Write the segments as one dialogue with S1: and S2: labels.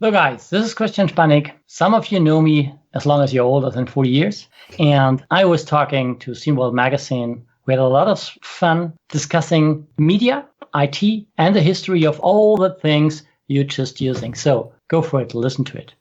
S1: Hello guys, this is Christian Spanik. Some of you know me as long as you're older than 40 years. And I was talking to SceneWorld Magazine. We had a lot of fun discussing media, IT, and the history of all the things you're just using. So go for it, listen to it.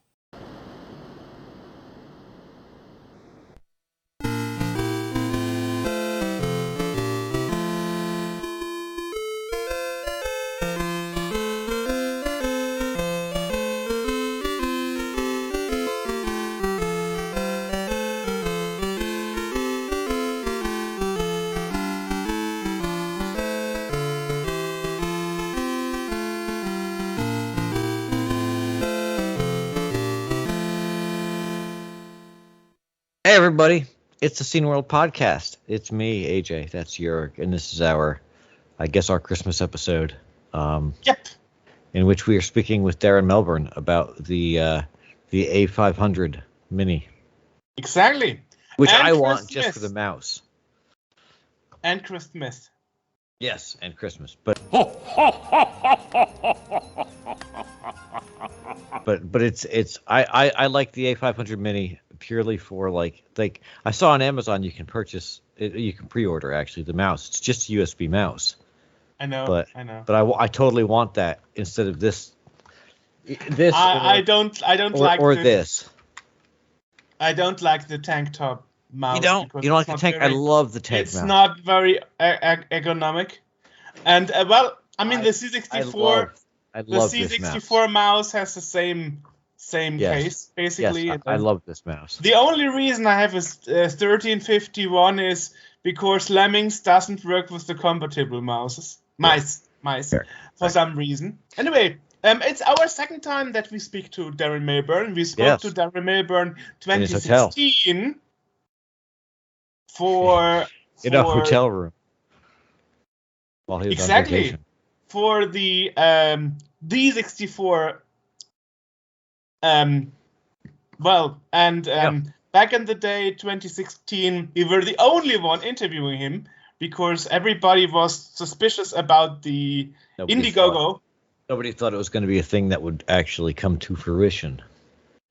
S2: Hey everybody, it's the SceneWorld podcast. It's me, AJ, that's Jörg, and this is our Christmas episode. In which we are speaking with Darren Melbourne about the A500 Mini.
S3: Exactly.
S2: Which
S3: and
S2: I
S3: Christmas.
S2: want just for the mouse.
S3: And Christmas.
S2: Yes, and Christmas. But it's I like the A500 Mini purely for like I saw on Amazon you can purchase it, you can pre-order actually the mouse. It's just a USB mouse.
S3: I know.
S2: But I totally want that instead of this.
S3: I don't like
S2: this.
S3: I don't like the tank top mouse.
S2: You don't like the tank? I love the tank mouse.
S3: It's not very ergonomic. And the C64.
S2: I love
S3: the C64 mouse has the same case basically.
S2: Yes, I love this mouse.
S3: The only reason I have a 1351 is because Lemmings doesn't work with the compatible mice for some reason. Anyway, it's our second time that we speak to Darren Melbourne. We spoke to Darren Melbourne 2016 for
S2: in a hotel room while he was on vacation.
S3: For the D64. Back in the day, 2016, we were the only one interviewing him because everybody was suspicious about the Indiegogo.
S2: Nobody thought it was going to be a thing that would actually come to fruition.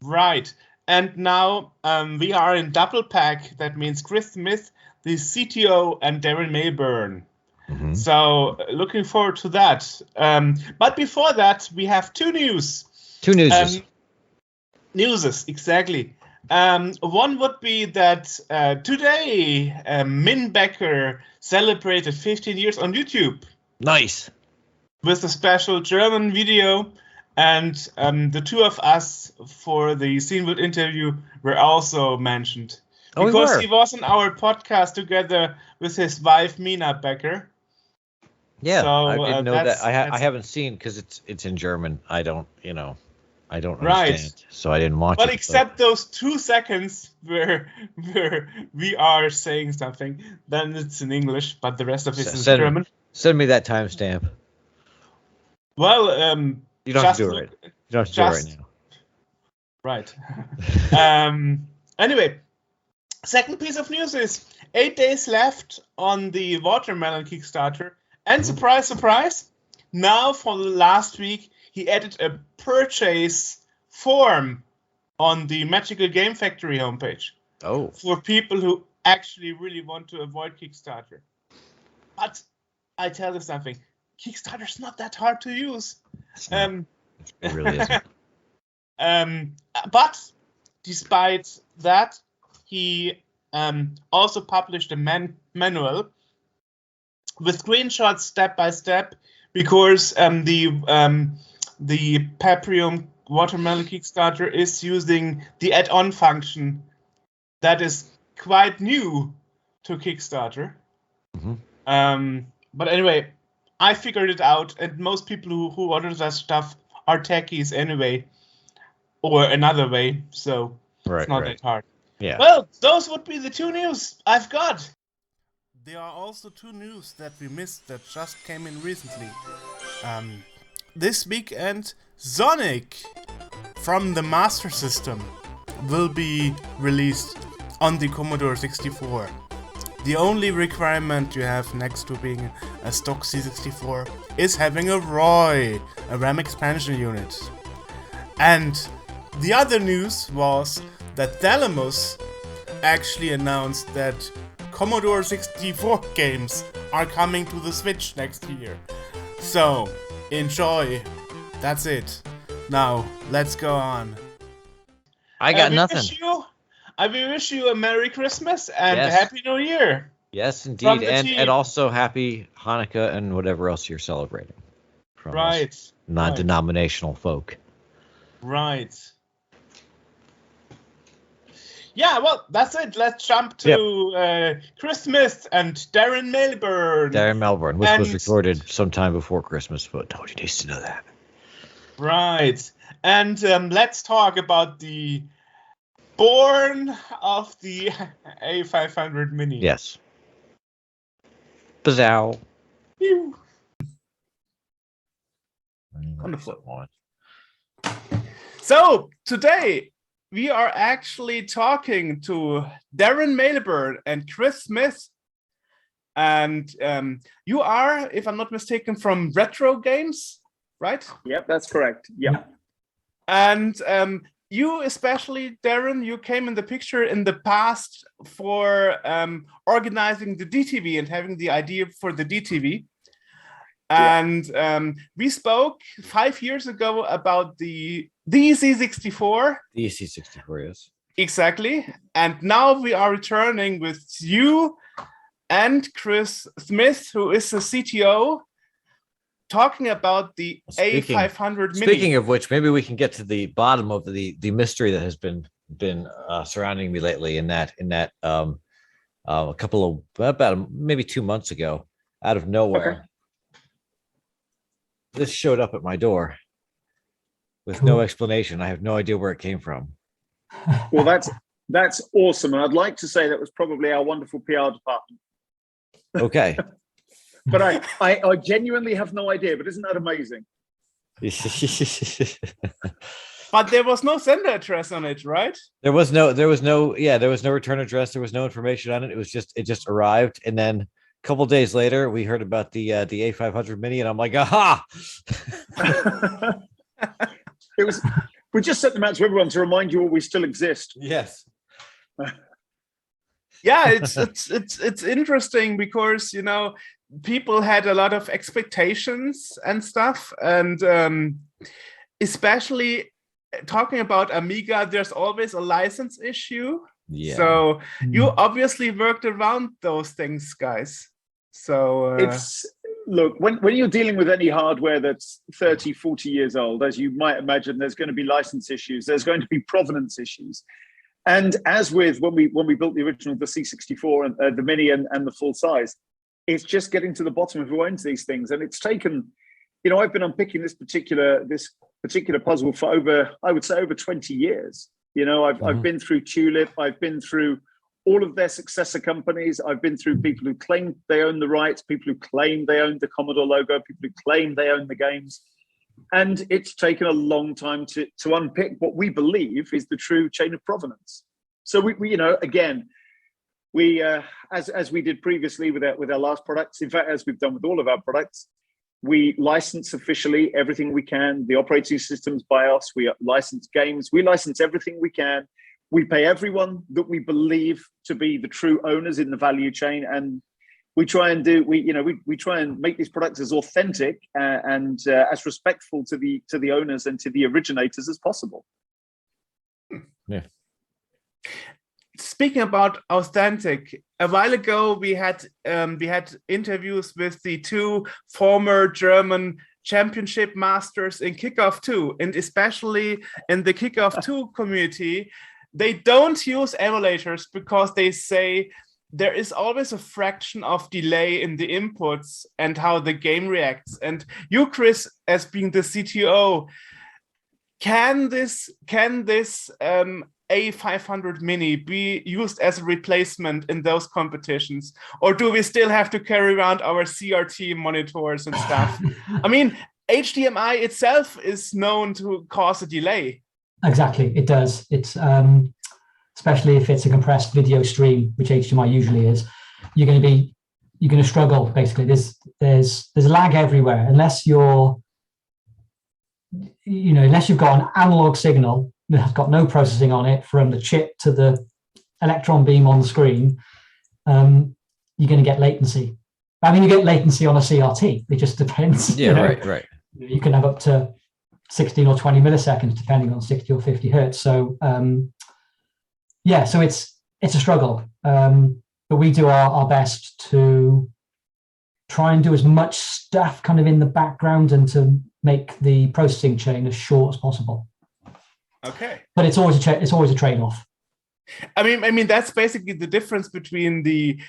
S3: Right. And now we are in double pack. That means Chris Smith, the CTO, and Darren Melbourne. Mm-hmm. So looking forward to that. But before that, we have two newses. Newses, exactly. One would be that today, Min Becker celebrated 15 years on YouTube.
S2: Nice.
S3: With a special German video. And the two of us for the SceneWorld interview were also mentioned. Because he was on our podcast together with his wife, Mina Becker.
S2: Yeah, so, I didn't know that. I haven't seen because it's in German. I don't understand, so I didn't watch it.
S3: But except those 2 seconds where we are saying something, then it's in English, but the rest of it is in German.
S2: Send me that timestamp.
S3: Well,
S2: you don't have to do it right. You don't have to do it right
S3: now. Right. Anyway, second piece of news is 8 days left on the Watermelon Kickstarter. And surprise, surprise, now for the last week, he added a purchase form on the Magical Game Factory homepage.
S2: Oh.
S3: For people who actually really want to avoid Kickstarter. But I tell you something, Kickstarter's not that hard to use.
S2: It really isn't.
S3: But despite that, he also published a manual with screenshots step by step, because the Peripherals Watermelon Kickstarter is using the add-on function that is quite new to Kickstarter. Mm-hmm. But anyway, I figured it out, and most people who order that stuff are techies anyway, or another way, so it's not that hard.
S2: Yeah.
S3: Well, those would be the two news I've got. There are also two news that we missed that just came in recently. This weekend, Sonic from the Master System will be released on the Commodore 64. The only requirement you have next to being a stock C64 is having a ROI, a RAM expansion unit. And the other news was that Thalamus actually announced that Commodore 64 games are coming to the Switch next year. So, enjoy. That's it. Now, let's go on.
S2: I got nothing.
S3: I wish you a Merry Christmas and
S2: Yes.
S3: a Happy New Year.
S2: Yes, indeed. And also Happy Hanukkah and whatever else you're celebrating. From
S3: Right.
S2: us non-denominational folk.
S3: Right. Yeah, well, that's it. Let's jump to Christmas and Darren Melbourne.
S2: Which was recorded sometime before Christmas, but nobody needs to know that.
S3: Right. And let's talk about the born of the A500 Mini.
S2: Yes. Bazow.
S3: Pew. Wonderful. So, today we are actually talking to Darren Melbourne and Chris Smith. And you are, if I'm not mistaken, from Retro Games, right?
S4: Yep, that's correct. Yeah.
S3: And you especially, Darren, you came in the picture in the past for organizing the DTV and having the idea for the DTV. And we spoke 5 years ago about the EC64.
S2: The EC64, yes.
S3: Exactly. And now we are returning with you and Chris Smith, who is the CTO, talking about the A500 Mini.
S2: Speaking of which, maybe we can get to the bottom of the mystery that has been surrounding me lately. In that a couple of about maybe 2 months ago, out of nowhere, this showed up at my door with no explanation. I have no idea where it came from.
S4: Well, that's awesome, and I'd like to say that was probably our wonderful PR department.
S2: Okay.
S4: But I genuinely have no idea. But isn't that amazing?
S3: But there was no sender address on it, right?
S2: There was no return address. There was no information on it. It just arrived, and then a couple days later, we heard about the A500 Mini, and I'm like, aha!
S4: We just sent them out to everyone to remind you all we still exist.
S2: Yes.
S3: Yeah, it's interesting because people had a lot of expectations and stuff, and especially talking about Amiga, there's always a license issue.
S2: Yeah.
S3: So you obviously worked around those things, guys. So
S4: look, when you're dealing with any hardware that's 30, 40 years old, as you might imagine, there's going to be license issues. There's going to be provenance issues. And as with when we built the original, the C64 and the Mini and the full size, it's just getting to the bottom of who owns these things. And it's taken, I've been unpicking this particular puzzle for over 20 years. I've been through Tulip, I've been through all of their successor companies. I've been through people who claim they own the rights, people who claim they own the Commodore logo, people who claim they own the games. And it's taken a long time to unpick what we believe is the true chain of provenance. So we as we did previously with our last products, in fact, as we've done with all of our products, we license officially everything we can. The operating systems by us, we license games, we license everything we can. We pay everyone that we believe to be the true owners in the value chain, and we try and make these products as authentic and as respectful to the owners and to the originators as possible.
S2: Yeah.
S3: Speaking about authentic, a while ago we had interviews with the two former German championship masters in Kickoff 2, and especially in the Kickoff 2 community, they don't use emulators because they say there is always a fraction of delay in the inputs and how the game reacts. And you, Chris, as being the CTO, can this A500 Mini be used as a replacement in those competitions? Or do we still have to carry around our CRT monitors and stuff? I mean, HDMI itself is known to cause a delay.
S5: Exactly, it does. It's especially if it's a compressed video stream, which HDMI usually is. You're going to struggle. Basically, there's lag everywhere unless you're unless you've got an analog signal that has got no processing on it from the chip to the electron beam on the screen, you're going to get latency. I mean, you get latency on a CRT. It just depends.
S2: Yeah, right.
S5: You can have up to 16 or 20 milliseconds, depending on 60 or 50 hertz. So, so it's a struggle. But we do our best to try and do as much stuff kind of in the background and to make the processing chain as short as possible.
S3: Okay.
S5: But it's always a trade-off.
S3: I mean that's basically the difference between the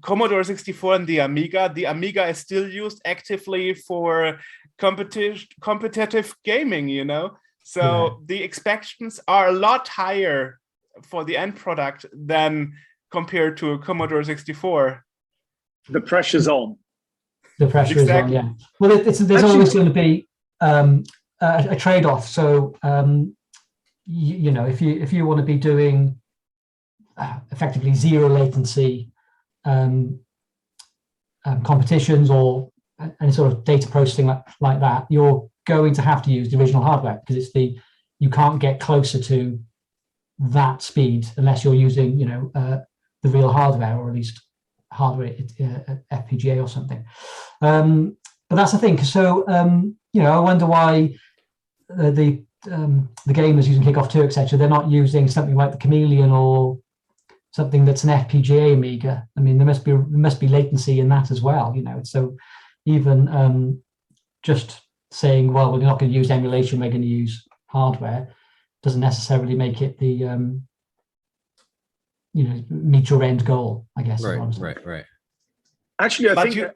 S3: Commodore 64 and the Amiga. The Amiga is still used actively for competitive gaming, So the expectations are a lot higher for the end product than compared to a Commodore 64.
S4: The pressure's on.
S5: The pressure is on, yeah. Well, there's always going to be a trade-off. So, if you want to be doing effectively zero latency competitions or any sort of data processing like that, you're going to have to use the original hardware, because you can't get closer to that speed unless you're using the real hardware, or at least hardware FPGA or something. But that's the thing. So I wonder why the gamers using Kickoff 2, etc., they're not using something like the Chameleon or something that's an FPGA Amiga. I mean, there must be latency in that as well. So even just saying, well, we're not going to use emulation, we're going to use hardware, doesn't necessarily make it the meet your end goal, I guess.
S2: Right.
S4: Actually, I think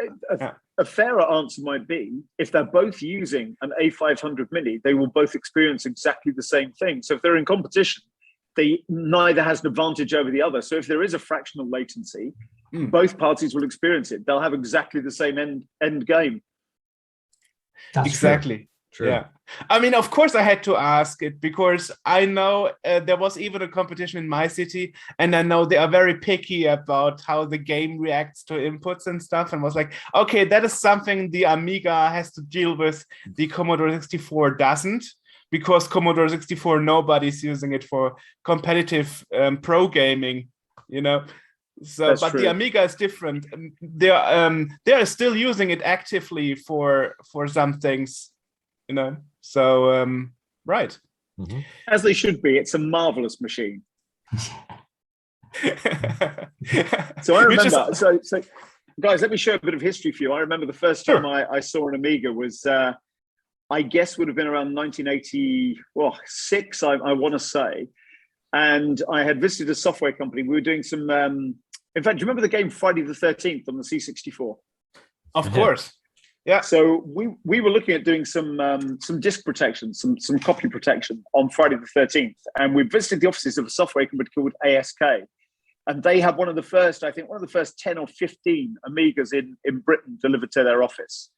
S4: a fairer answer might be, if they're both using an A500 Mini, they will both experience exactly the same thing. So if they're in competition, neither has an advantage over the other. So if there is a fractional latency, both parties will experience it. They'll have exactly the same end game.
S5: That's
S3: exactly.
S2: True.
S3: Yeah. I mean, of course I had to ask it, because I know there was even a competition in my city, and I know they are very picky about how the game reacts to inputs and stuff, and was like, okay, that is something the Amiga has to deal with. The Commodore 64 doesn't, because Commodore 64, nobody's using it for competitive pro gaming, So,
S4: That's
S3: but
S4: true.
S3: The Amiga is different. They are still using it actively for some things. So right.
S2: Mm-hmm.
S4: As they should be. It's a marvelous machine. So I remember. So guys, let me share a bit of history for you. I remember the first time I saw an Amiga was, I guess, would have been around 1986. I want to say, and I had visited a software company. We were doing some. In fact, do you remember the game Friday the 13th on the C64?
S3: Of course. Yeah.
S4: So we were looking at doing some disk protection, some copy protection on Friday the 13th, and we visited the offices of a software company called ASK, and they had one of the first 10 or 15 Amigas in Britain delivered to their office.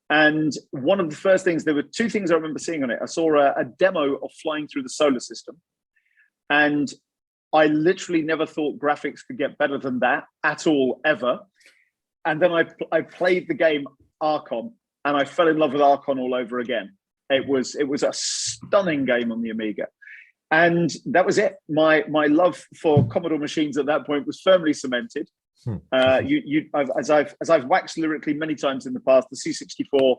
S4: And one of the first things, there were two things I remember seeing on it. I saw a demo of flying through the solar system, and I literally never thought graphics could get better than that at all, ever. And then I played the game Archon, and I fell in love with Archon all over again. It was a stunning game on the Amiga, and that was it. My love for Commodore machines at that point was firmly cemented. As I've waxed lyrically many times in the past, the C64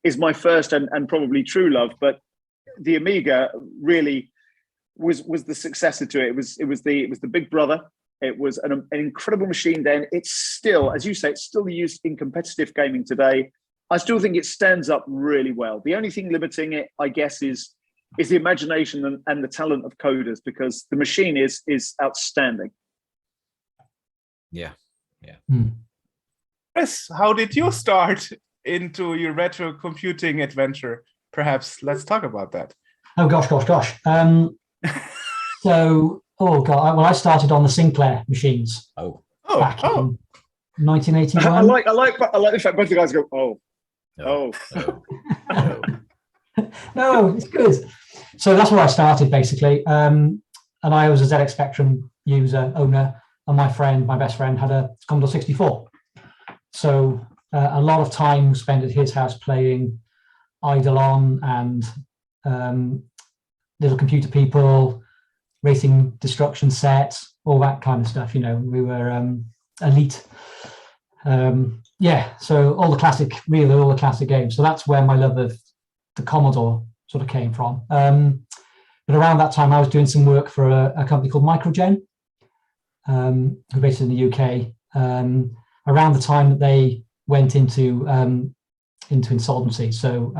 S4: is my first and probably true love, but the Amiga really was the successor to it. It was the big brother. It was an incredible machine then. It's still, as you say, it's still used in competitive gaming today. I still think it stands up really well. The only thing limiting it, I guess, is the imagination and the talent of coders, because the machine is outstanding.
S2: Yeah.
S3: Chris, how did you start into your retro computing adventure? Perhaps let's talk about that.
S5: Oh gosh. So, well, I started on the Sinclair machines. Back in 1981.
S4: I like the fact both the guys go,
S5: No, it's good. So that's where I started, basically. And I was a ZX Spectrum owner, and my best friend, had a Commodore 64. So a lot of time spent at his house playing Eidolon and Little Computer People, Racing Destruction Set, all that kind of stuff. We were elite. So all the classic games. So that's where my love of the Commodore sort of came from. But around that time, I was doing some work for a company called Microgen, who are based in the UK. Around the time that they went into insolvency, so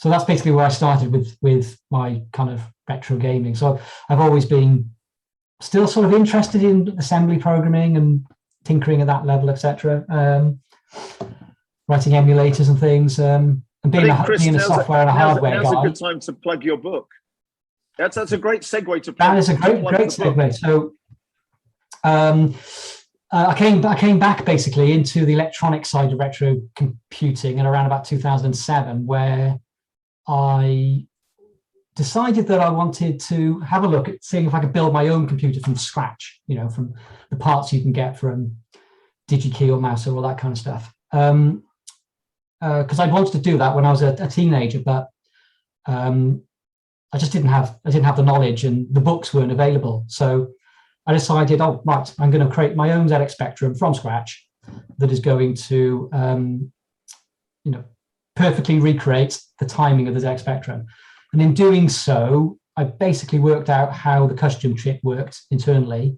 S5: that's basically where I started with my kind of retro gaming. So I've always been still sort of interested in assembly programming and tinkering at that level, etc. Writing emulators and things. And being a software and a hardware guy.
S4: Now's a good time to plug your book. That's a great segue to plug.
S5: That is a great segue. So I came back basically into the electronic side of retro computing at around about 2007, where I decided that I wanted to have a look at seeing if I could build my own computer from scratch, from the parts you can get from DigiKey or Mouse or all that kind of stuff. Because I wanted to do that when I was a teenager, but I just didn't have the knowledge, and the books weren't available. So I decided, I'm going to create my own ZX Spectrum from scratch that is going to, perfectly recreate the timing of the ZX Spectrum. And in doing so, I basically worked out how the custom chip worked internally,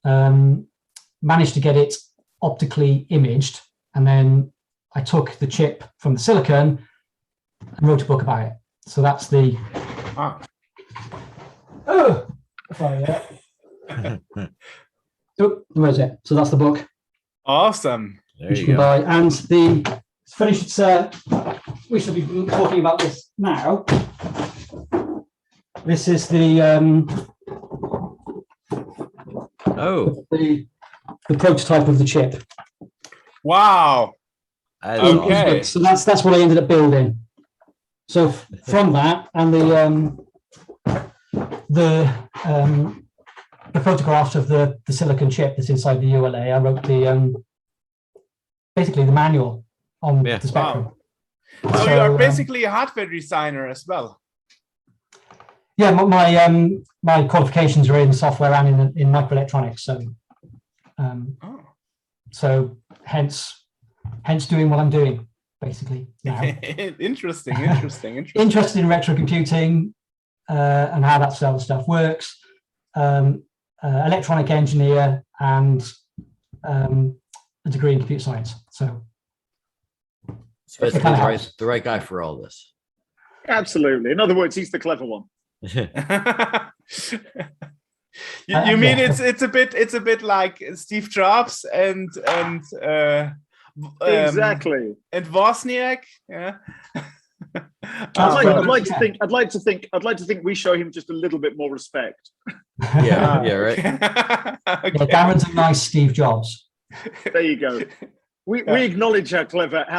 S5: managed to get it optically imaged, and then I took the chip from the silicon and wrote a book about it. So that's the... where is it? So that's the book.
S3: Awesome.
S5: Which you can buy. And it's finished. We should be talking about this now. This is the the prototype of the chip.
S3: Wow.
S5: Okay. So that's what I ended up building. So from that and the photographs of the silicon chip that's inside the ULA, I wrote basically the manual on the Spectrum.
S3: Wow. So you are basically a hardware designer as well.
S5: Yeah, my qualifications are in software and in microelectronics. So hence doing what I'm doing basically now.
S3: Interesting.
S5: Interested in retro computing and how that sort of stuff works. Electronic engineer and a degree in computer science. So
S2: basically the right guy for all this.
S4: Absolutely. In other words, he's the clever one.
S3: You mean it's a bit like Steve Jobs and
S4: exactly,
S3: and Wozniak. Yeah.
S4: I'd like to think we show him just a little bit more respect.
S2: Yeah, right.
S3: Okay.
S5: Yeah, Darren's a nice Steve Jobs.
S4: There you go. We acknowledge how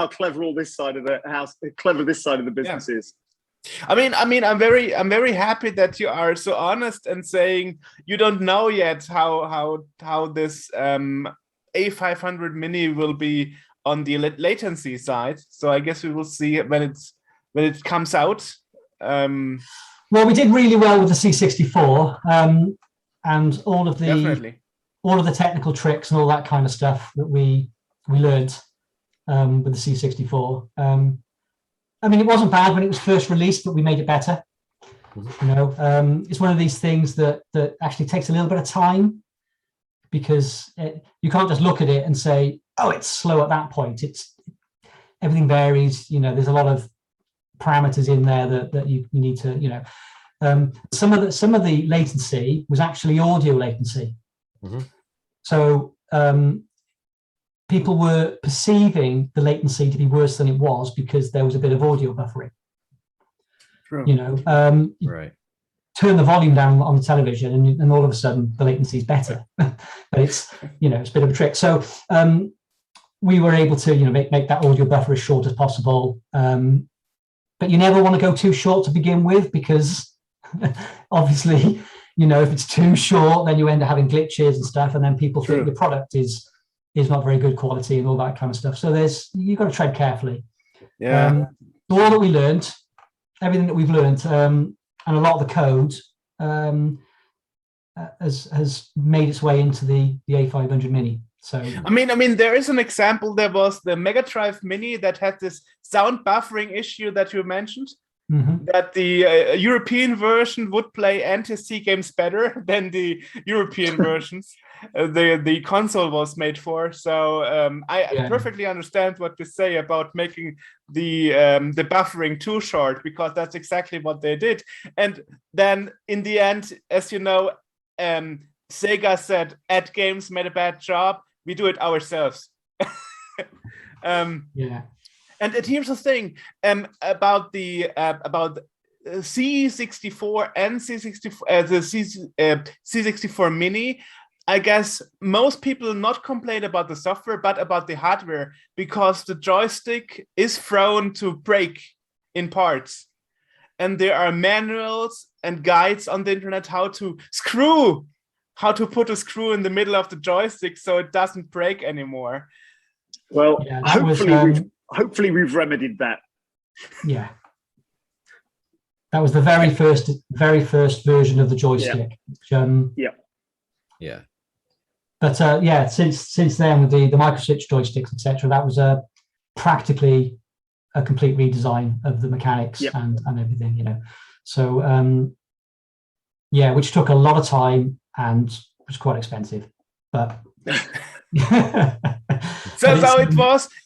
S4: clever all this side of the business is.
S3: I mean, I'm very happy that you are so honest and saying you don't know yet how this A500 Mini will be on the latency side. So I guess we will see when it comes out.
S5: Well, we did really well with the C64, and all of the technical tricks and all that kind of stuff that we learned with the C64. I mean, it wasn't bad when it was first released, but we made it better. It's one of these things that actually takes a little bit of time, because you can't just look at it and say, oh, it's slow at that point. Everything varies. There's a lot of parameters in there that you need to, some of the latency was actually audio latency.
S2: Mm-hmm.
S5: So people were perceiving the latency to be worse than it was because there was a bit of audio buffering.
S3: True.
S2: Right.
S5: Turn the volume down on the television and all of a sudden the latency is better. But it's a bit of a trick. So we were able to make that audio buffer as short as possible. But you never want to go too short to begin with, because obviously, if it's too short, then you end up having glitches and stuff, and then people think the product is not very good quality and all that kind of stuff. So you've got to tread carefully.
S3: Yeah.
S5: all that we learned, everything that we've learned, and a lot of the code has made its way into the A500 Mini. So
S3: I mean, there is an example. There was the Mega Drive Mini that had this sound buffering issue that you mentioned.
S5: Mm-hmm.
S3: That the European version would play NTSC games better than the European versions the console was made for. So I perfectly understand what you say about making the buffering too short, because that's exactly what they did. And then in the end, as you know, Sega said, "Ad Games made a bad job. We do it ourselves." And here's the thing about the C64 and C64, the C64 Mini. I guess most people not complain about the software, but about the hardware, because the joystick is prone to break in parts, and there are manuals and guides on the internet how to put a screw in the middle of the joystick so it doesn't break anymore.
S4: Well, hopefully we've remedied that.
S5: Yeah. That was the very first version of the joystick.
S2: Yeah.
S5: But since then, with the microswitch joysticks, etc., that was practically a complete redesign of the mechanics and everything, you know. So which took a lot of time and was quite expensive, but.
S3: So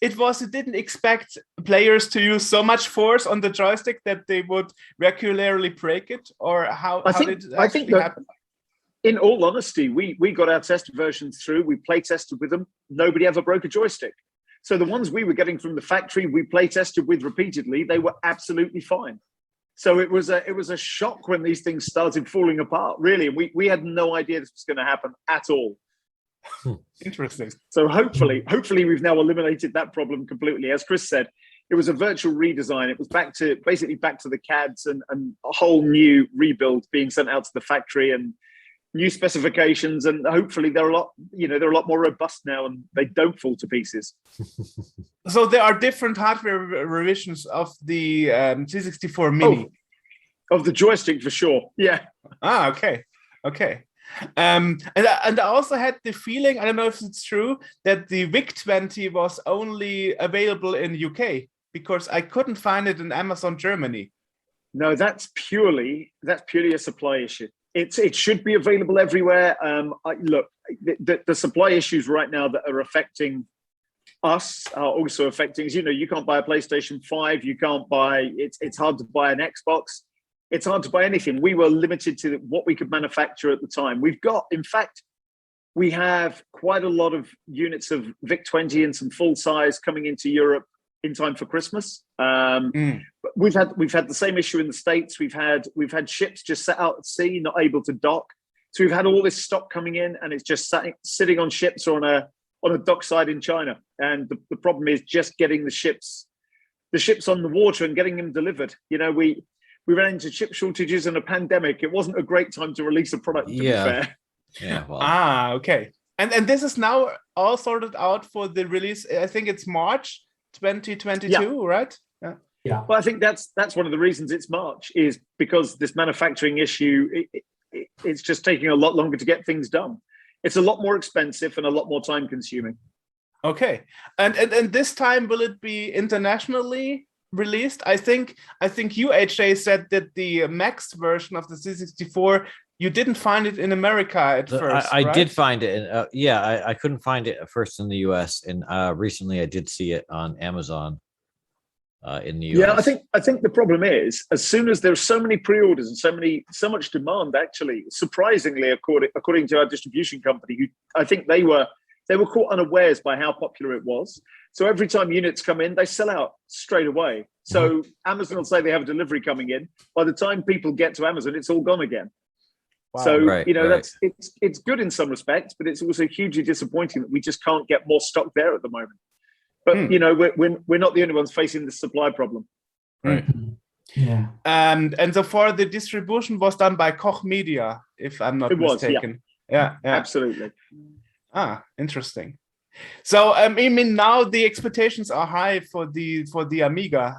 S3: it didn't expect players to use so much force on the joystick that they would regularly break it, or how did it actually happen?
S4: In all honesty, we got our test versions through, we play tested with them, nobody ever broke a joystick. So the ones we were getting from the factory, we play tested with repeatedly, they were absolutely fine. So it was a shock when these things started falling apart, really. We had no idea this was going to happen at all.
S3: Interesting.
S4: So hopefully we've now eliminated that problem completely. As Chris said, it was a virtual redesign. It was back to the CADs and a whole new rebuild being sent out to the factory and new specifications. And hopefully they're a lot more robust now and they don't fall to pieces.
S3: So there are different hardware revisions of the C64 Mini.
S4: Of the joystick for sure. Yeah.
S3: Okay. And I also had the feeling, I don't know if it's true, that the VIC-20 was only available in UK, because I couldn't find it in Amazon Germany.
S4: No, that's purely a supply issue. It should be available everywhere. Look, the supply issues right now that are affecting us are also affecting, as you know, you can't buy a PlayStation 5, you can't buy, it's hard to buy an Xbox. It's hard to buy anything. We were limited to what we could manufacture at the time. We have quite a lot of units of VIC-20 and some full size coming into Europe in time for Christmas. We've had the same issue in the States. We've had ships just set out at sea, not able to dock. So we've had all this stock coming in, and it's just sitting on ships or on a dockside in China. And the problem is just getting the ships on the water and getting them delivered. You know, we ran into chip shortages and a pandemic. It wasn't a great time to release a product, to be fair.
S2: Yeah. Well.
S3: Okay. And this is now all sorted out for the release. I think it's March 2022, right?
S5: Yeah.
S4: Well, I think that's one of the reasons it's March, is because this manufacturing issue, it's just taking a lot longer to get things done. It's a lot more expensive and a lot more time consuming.
S3: Okay. And this time, will it be internationally released? I think you, HJ, said that the Max version of the C64, you didn't find it in America at first.
S2: I did find it. I couldn't find it at first in the US, and recently I did see it on Amazon in the US.
S4: Yeah, I think the problem is, as soon as there's so many pre-orders and so much demand, actually, surprisingly, according to our distribution company, who I think they were caught unawares by how popular it was. So every time units come in, they sell out straight away. So Amazon will say they have a delivery coming in. By the time people get to Amazon, it's all gone again. Wow. So, it's good in some respects, but it's also hugely disappointing that we just can't get more stock there at the moment. But, we're not the only ones facing this supply problem.
S3: Right.
S5: Yeah.
S3: And so far, the distribution was done by Koch Media, if I'm not mistaken. Yeah,
S4: absolutely.
S3: Interesting. So I mean, now the expectations are high for the Amiga.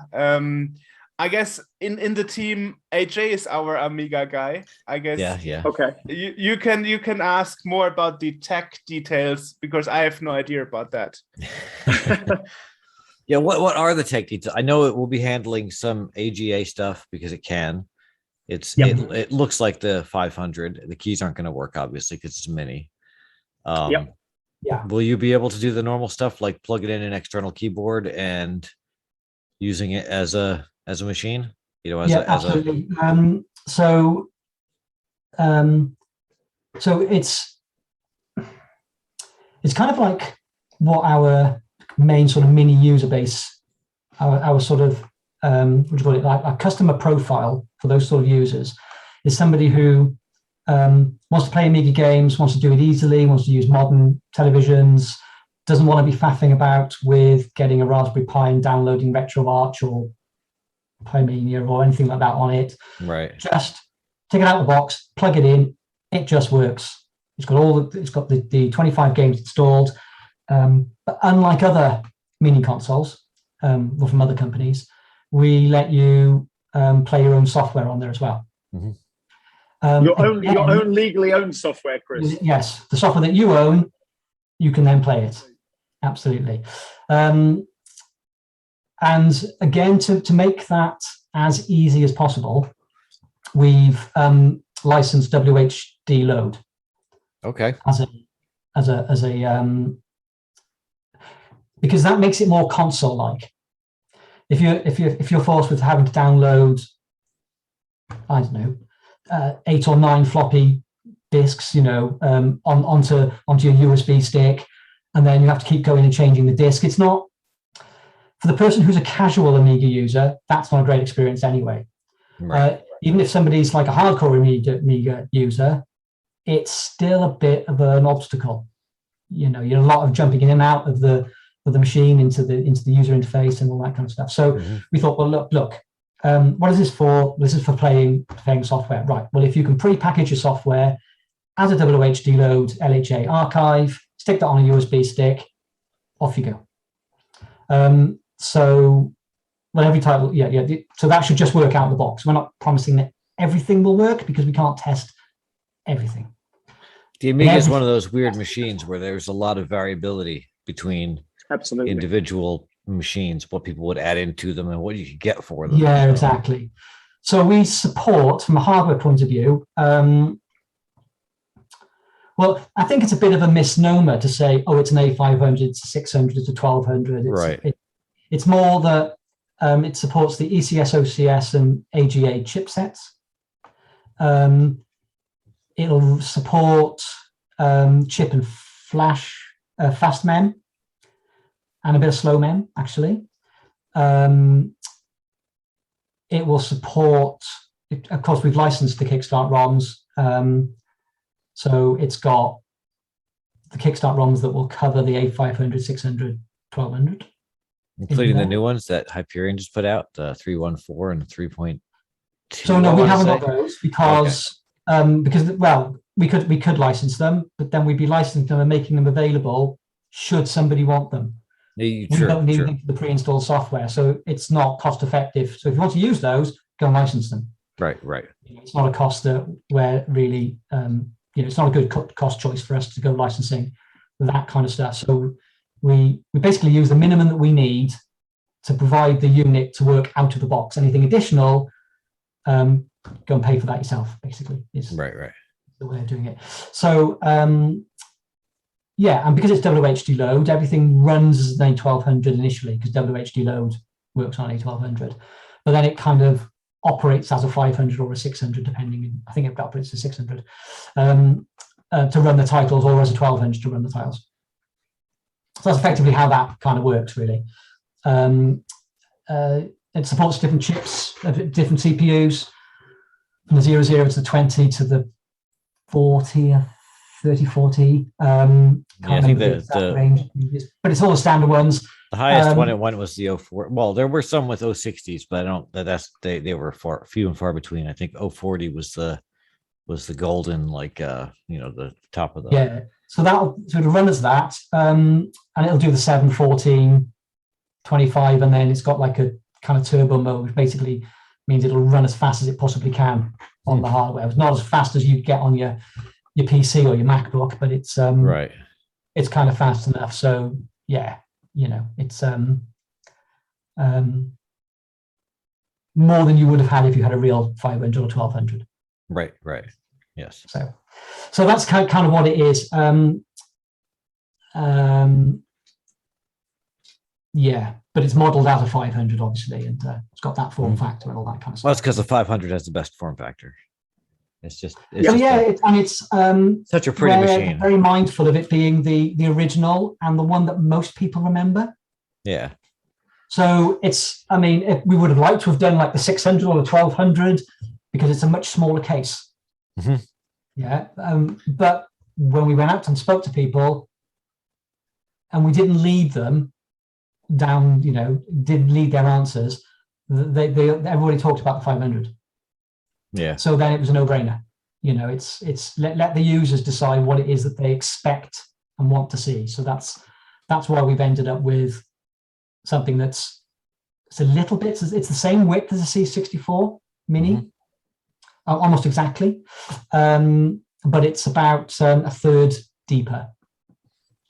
S3: I guess in the team, AJ is our Amiga guy. I guess.
S2: Yeah.
S4: Okay.
S3: You can ask more about the tech details because I have no idea about that.
S2: Yeah, what are the tech details? I know it will be handling some AGA stuff because it can. It looks like the 500. The keys aren't going to work obviously because it's mini.
S5: Yeah.
S2: Will you be able to do the normal stuff like plug it in an external keyboard and using it as a machine? You know,
S5: absolutely. So it's kind of like what our main sort of mini user base, our sort of what do you call it, like our customer profile for those sort of users is somebody who wants to play Amiga games, wants to do it easily, wants to use modern televisions, doesn't want to be faffing about with getting a Raspberry Pi and downloading RetroArch or Pymania or anything like that on it.
S2: Right.
S5: Just take it out of the box, plug it in, it just works. It's got the 25 games installed. But unlike other mini consoles, or from other companies, we let you play your own software on there as well.
S2: Mm-hmm.
S4: Your own legally owned software, Chris.
S5: Yes, the software that you own, you can then play it. Absolutely. And again, to make that as easy as possible, we've licensed WHD load.
S2: Okay.
S5: As a because that makes it more console-like. If you're forced with having to download, I don't know, 8 or 9 floppy disks, onto your USB stick, and then you have to keep going and changing the disk. It's not, for the person who's a casual Amiga user, that's not a great experience anyway.
S2: Right.
S5: Even if somebody's like a hardcore Amiga user, it's still a bit of an obstacle. You're a lot of jumping in and out of the machine into the user interface and all that kind of stuff. So we thought, well, look, what is this for? This is for playing software, right? Well, if you can pre-package your software as a WHD load LHA archive, stick that on a USB stick, off you go. So every title, so that should just work out of the box. We're not promising that everything will work because we can't test everything.
S2: The Amiga is one of those weird machines where there's a lot of variability between individual machines, what people would add into them and what you could get for them.
S5: Yeah, exactly. So we support, from a hardware point of view, well, I think it's a bit of a misnomer to say, it's an A500, it's a 600, it's a 1200.
S2: Right.
S5: It's more that it supports the ECS, OCS, and AGA chipsets. It'll support chip and flash, fast mem, and a bit of slow mem, actually. It will support, of course, we've licensed the Kickstart ROMs. So it's got the Kickstart ROMs that will cover the A500, 600, 1200.
S2: Including the new ones that Hyperion just put out, the 3.14 and 3.2.
S5: So no, we haven't got those because we could license them, but then we'd be licensing them and making them available should somebody want them. We don't need the pre-installed software, so it's not cost effective. So if you want to use those, go and license them.
S2: Right.
S5: It's not a cost where really, it's not a good cost choice for us to go licensing that kind of stuff. So we basically use the minimum that we need to provide the unit to work out of the box. Anything additional, go and pay for that yourself, basically.
S2: Right.
S5: The way of doing it. So, and because it's WHD load, everything runs as an A1200 initially, because WHD load works on A1200. But then it kind of operates as a 500 or a 600, depending. I think it operates as 600 to run the titles, or as a 1200 to run the titles. So that's effectively how that kind of works, really. It supports different chips, different CPUs, from the 00 to the 20 to the 40, 30, 40.
S2: I think the
S5: range, but it's all the standard ones.
S2: The highest one it went was the 04. Well, there were some with 060s, but I don't. They were few and far between. I think 040 was the golden, the top of the.
S5: Yeah. So that'll sort of run as that, and it'll do the 7, 14, 25, and then it's got like a kind of turbo mode, which basically means it'll run as fast as it possibly can on the hardware. It's not as fast as you'd get on your PC or your MacBook, but it's
S2: right.
S5: It's kind of fast enough. So yeah, it's more than you would have had if you had a real 500 or 1200.
S2: Right. Yes.
S5: So that's kind of what it is. Yeah, but it's modeled as a 500, obviously, and it's got that form factor and all that kind of stuff.
S2: Well, it's because the 500 has the best form factor. It's just
S5: it's
S2: such a pretty machine.
S5: Very mindful of it being the original and the one that most people remember.
S2: Yeah.
S5: So if we would have liked to have done like the 600 or the 1200 because it's a much smaller case.
S2: Mm-hmm.
S5: Yeah, but when we went out and spoke to people, and we didn't lead them down, didn't lead their answers, everybody talked about the 500.
S2: Yeah.
S5: So then it was a no-brainer. It's let the users decide what it is that they expect and want to see. So that's why we've ended up with something it's a little bit, it's the same width as a C64 Mini, almost exactly, but it's about a third deeper,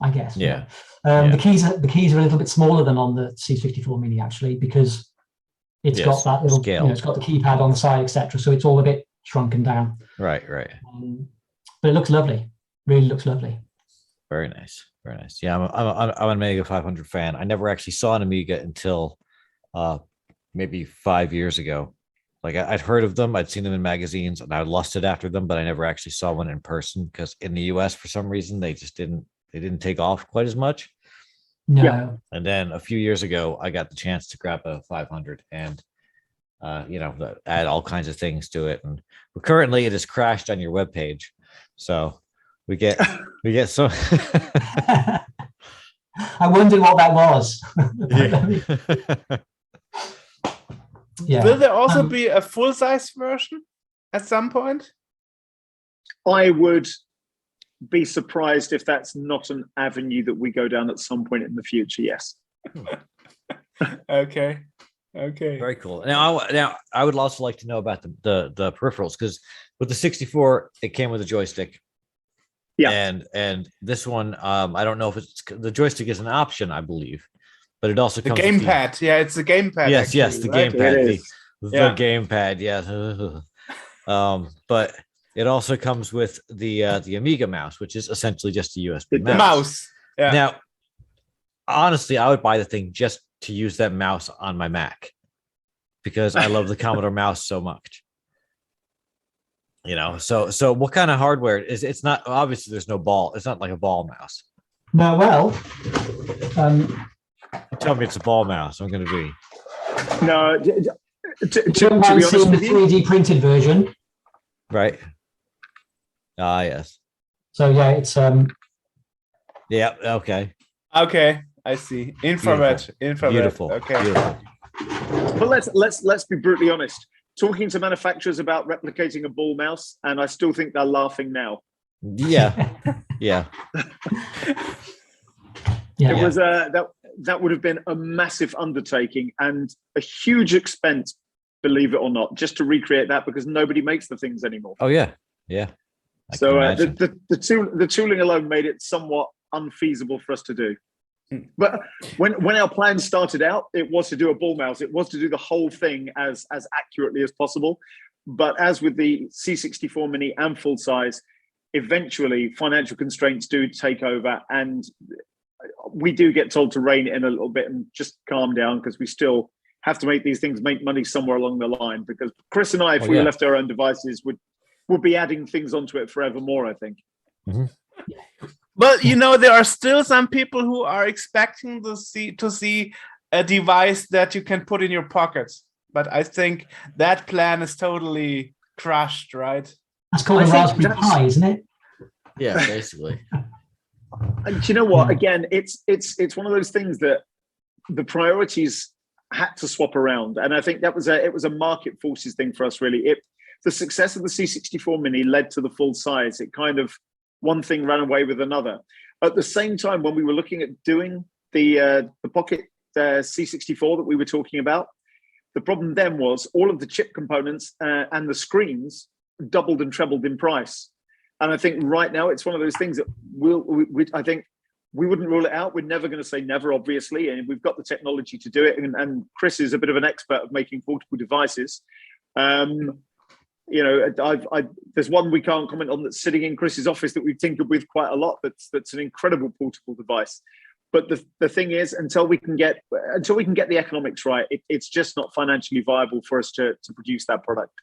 S5: I guess.
S2: Yeah.
S5: The keys are a little bit smaller than on the C64 Mini, actually, because it's got that little
S2: scale.
S5: It's got the keypad on the side, etc. So it's all a bit shrunken down.
S2: Right.
S5: But it looks lovely. Really looks lovely.
S2: Very nice. Yeah, I'm an Amiga 500 fan. I never actually saw an Amiga until maybe 5 years ago. Like I'd heard of them, I'd seen them in magazines, and I lusted after them, but I never actually saw one in person because in the US, for some reason, they didn't take off quite as much.
S5: No.
S2: Yeah. And then a few years ago, I got the chance to grab a 500 and, add all kinds of things to it. And currently it has crashed on your webpage. So we get so.
S5: I wondered what that was. Yeah.
S3: Will there also be a full-size version at some point?
S4: I would be surprised if that's not an avenue that we go down at some point in the future. Yes.
S3: Okay.
S2: Very cool. Now I would also like to know about the peripherals, because with the 64 it came with a joystick.
S4: Yeah.
S2: And this one, I don't know if the joystick is an option, I believe, but it also comes
S3: the gamepad. Yeah, it's the gamepad.
S2: Yes, the
S3: right?
S2: gamepad. The gamepad. Yeah. But it also comes with the Amiga mouse, which is essentially just a USB mouse.
S3: Yeah.
S2: Now, honestly, I would buy the thing just to use that mouse on my Mac because I love the Commodore mouse so much. So what kind of hardware is it's not obviously there's no ball. It's not like a ball mouse.
S5: No, well,
S2: tell me it's a ball mouse. I'm going to be.
S4: No, to be honest
S5: with you, the 3D printed version.
S2: Right. Ah, yes.
S5: So yeah, it's
S2: Yeah. Okay.
S3: Okay, I see. Infrared.
S2: Beautiful.
S3: Okay.
S2: Beautiful.
S4: But let's be brutally honest. Talking to manufacturers about replicating a ball mouse, and I still think they're laughing now.
S2: Yeah. Yeah.
S4: It was that would have been a massive undertaking and a huge expense, believe it or not, just to recreate that because nobody makes the things anymore.
S2: Oh yeah.
S4: So the tooling alone made it somewhat unfeasible for us to do. But when our plan started out, it was to do a ball mouse. It was to do the whole thing as accurately as possible. But as with the C64 Mini and full size, eventually financial constraints do take over, and we do get told to rein it in a little bit and just calm down because we still have to make these things make money somewhere along the line. Because Chris and I, if we left our own devices, would be adding things onto it forevermore, I think.
S2: Mm-hmm.
S3: But there are still some people who are expecting to see a device that you can put in your pocket. But I think that plan is totally crushed, right?
S5: That's called a Raspberry Pi, isn't it?
S2: Yeah, basically.
S4: And do you know what? Again, it's one of those things that the priorities had to swap around, and I think it was a market forces thing for us. Really, the success of the C64 Mini led to the full size. It kind of one thing ran away with another. At the same time, when we were looking at doing the Pocket C64 that we were talking about, the problem then was all of the chip components and the screens doubled and trebled in price. And I think right now it's one of those things that I think we wouldn't rule it out. We're never going to say never, obviously, and we've got the technology to do it. And Chris is a bit of an expert of making portable devices. There's one we can't comment on that's sitting in Chris's office that we've tinkered with quite a lot. That's an incredible portable device. But the thing is, until we can get the economics right, it's just not financially viable for us to produce that product.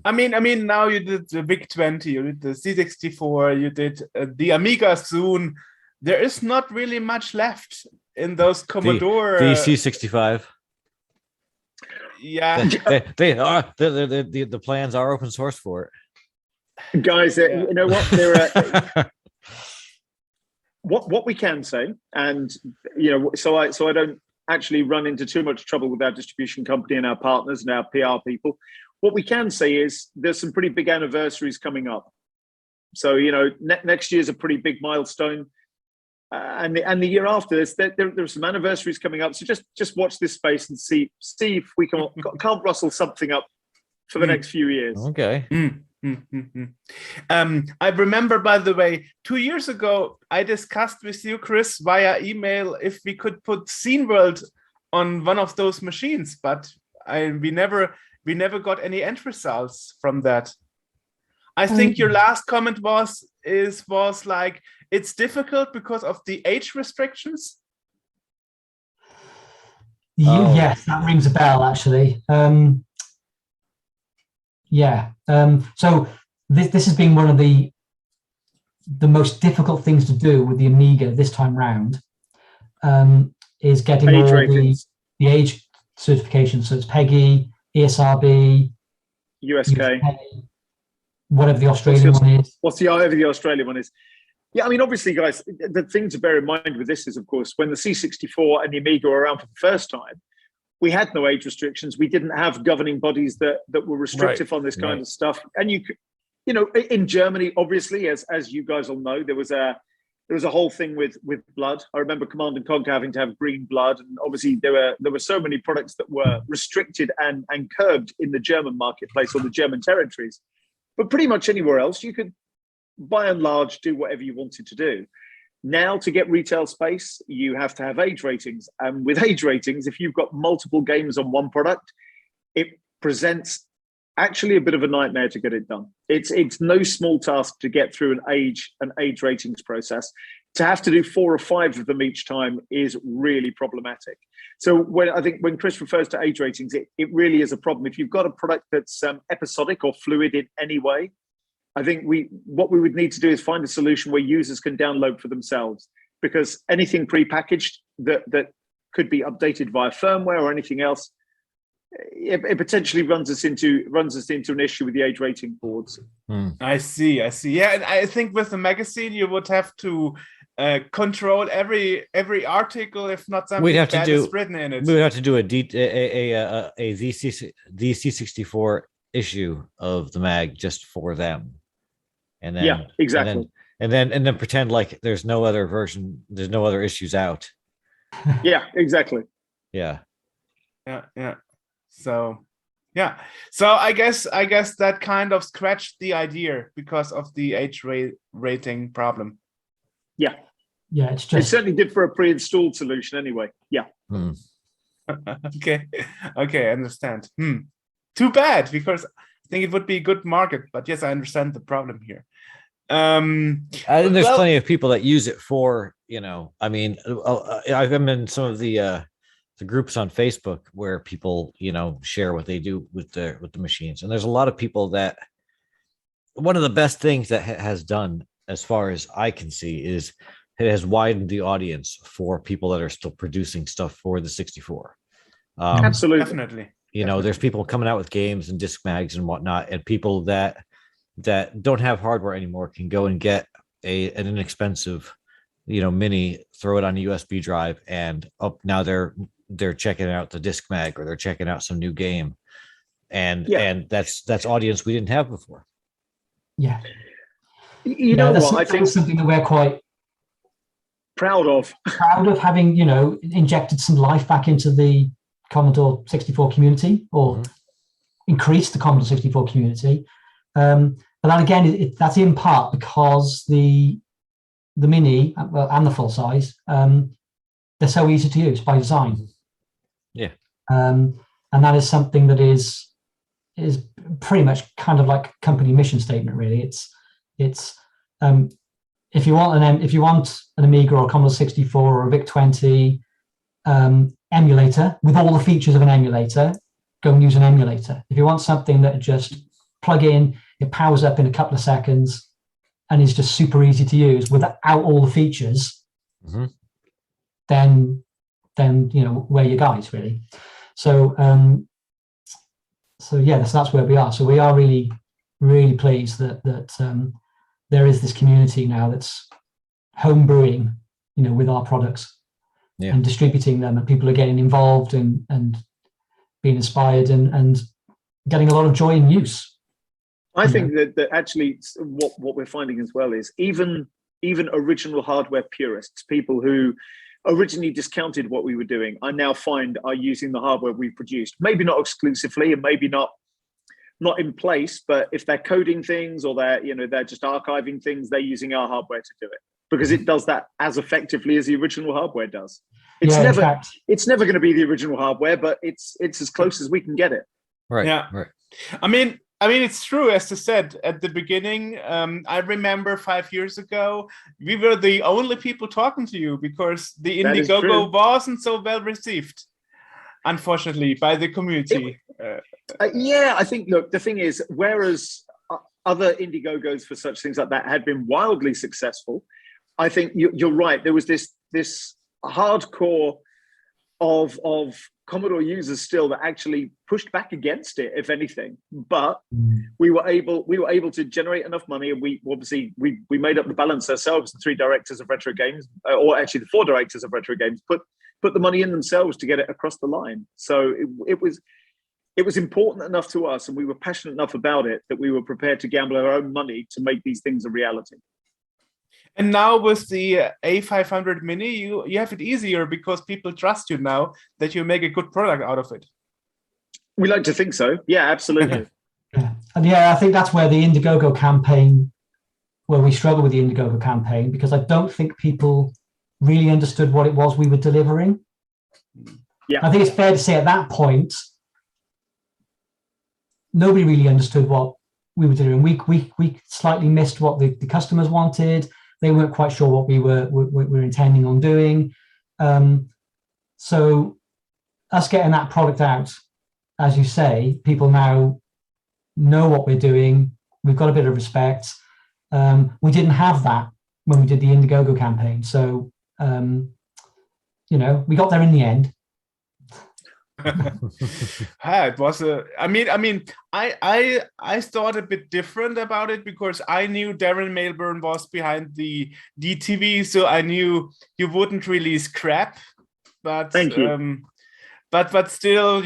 S3: I mean, now you did the VIC 20, you did the C64, you did the Amiga soon. There is not really much left in those Commodore.
S2: The C65.
S3: Yeah,
S2: they are. The plans are open source for
S4: it. Guys, you know what? There are. What we can say, and so I don't actually run into too much trouble with our distribution company and our partners and our PR people. What we can say is there's some pretty big anniversaries coming up. So next year's a pretty big milestone, and the year after there's some anniversaries coming up. So just watch this space and see if we can't rustle something up for the next few years.
S2: Okay.
S3: I remember, by the way, 2 years ago, I discussed with you, Chris, via email if we could put Scene World on one of those machines, but we never got any end results from that. I think your last comment was like it's difficult because of the age restrictions.
S5: Yes, that rings a bell actually. So this has been one of the most difficult things to do with the Amiga this time round, is getting all the age certifications. So it's PEGI, ESRB,
S4: USK,
S5: whatever the Australian one is.
S4: Whatever the Australian one is. Yeah, I mean, obviously, guys, the thing to bear in mind with this is, of course, when the C64 and the Amiga were around for the first time, we had no age restrictions. We didn't have governing bodies that were restrictive on this kind of stuff. And in Germany, obviously, as you guys all know, there was a whole thing with blood. I remember Command and Conquer having to have green blood, and obviously there were so many products that were restricted and curbed in the German marketplace or the German territories. But pretty much anywhere else, you could, by and large, do whatever you wanted to do. Now, to get retail space, you have to have age ratings. And with age ratings, if you've got multiple games on one product, it presents actually a bit of a nightmare to get it done. It's no small task to get through an age ratings process. To have to do 4 or 5 of them each time is really problematic. So when Chris refers to age ratings, it really is a problem. If you've got a product that's episodic or fluid in any way, I think what we would need to do is find a solution where users can download for themselves, because anything prepackaged that could be updated via firmware or anything else, it potentially runs us into an issue with the age rating boards.
S3: I see. Yeah, and I think with the magazine you would have to control every article, if not something bad is written in it.
S2: We would have to do a C64 issue of the mag just for them, and then
S4: exactly,
S2: and then pretend like there's no other version, there's no other issues out.
S4: Yeah, exactly.
S2: Yeah.
S3: So I guess that kind of scratched the idea because of the age rating problem.
S4: Yeah,
S5: it
S4: certainly did for a pre-installed solution anyway. Yeah.
S3: Okay, I understand. Too bad, because I think it would be a good market. But yes, I understand the problem here.
S2: And there's plenty of people that use it for, I mean, I've been in some of the groups on Facebook where people, share what they do with the machines. And there's a lot of people that one of the best things that has done, as far as I can see, is it has widened the audience for people that are still producing stuff for the 64.
S4: Absolutely.
S3: Definitely.
S2: There's people coming out with games and disc mags and whatnot, and people that don't have hardware anymore can go and get an inexpensive, mini, throw it on a USB drive, and now they're checking out the disc mag, or they're checking out some new game, and that's audience we didn't have before.
S5: Yeah.
S4: You know
S5: that's,
S4: what? I think
S5: something that we're quite
S4: proud of
S5: having, injected some life back into the Commodore 64 community, or increased the Commodore 64 community. But that again, that's in part because the Mini and the full size, they're so easy to use by design.
S2: Yeah.
S5: And that is something that is pretty much kind of like company mission statement, really. It's if you want an Amiga or a Commodore 64 or a VIC-20 emulator with all the features of an emulator, go and use an emulator. If you want something that just plug in, it powers up in a couple of seconds and is just super easy to use without all the features, then we're your guys, really. So that's where we are. So we are really, really pleased that there is this community now that's home brewing, with our products and distributing them, and people are getting involved and being inspired and getting a lot of joy in use.
S4: I think that actually what we're finding as well is even original hardware purists, people who originally discounted what we were doing, I now find are using the hardware we produced. Maybe not exclusively, and maybe not in place, but if they're coding things or they're just archiving things, they're using our hardware to do it, because it does that as effectively as the original hardware does. It's never going to be the original hardware, but it's as close as we can get it.
S2: Right.
S3: Yeah.
S2: Right.
S3: I mean, it's true, as I said at the beginning. I remember 5 years ago, we were the only people talking to you because the Indiegogo wasn't so well received, unfortunately, by the community.
S4: I think, look, the thing is, whereas other Indiegogos for such things like that had been wildly successful, I think you're right. There was this hardcore of Commodore users still that actually pushed back against it, if anything. But we were able to generate enough money, and we made up the balance ourselves. The 3 directors of retro games, or actually the 4 directors of retro games, put the money in themselves to get it across the line. So it was important enough to us, and we were passionate enough about it that we were prepared to gamble our own money to make these things a reality.
S3: And now with the A500 Mini, you have it easier because people trust you now that you make a good product out of it.
S4: We like to think so. Yeah, absolutely.
S5: And I think that's where the Indiegogo campaign, where we struggle with the Indiegogo campaign, because I don't think people really understood what it was we were delivering. Yeah, I think it's fair to say at that point, nobody really understood what we were doing. We slightly missed what the customers wanted. They weren't quite sure what we were intending on doing. So us getting that product out, as you say, people now know what we're doing. We've got a bit of respect. We didn't have that when we did the Indiegogo campaign. So, we got there in the end.
S3: It was I thought a bit different about it because I knew Darren Melbourne was behind the DTV, so I knew you wouldn't release crap. But
S4: thank you.
S3: But still,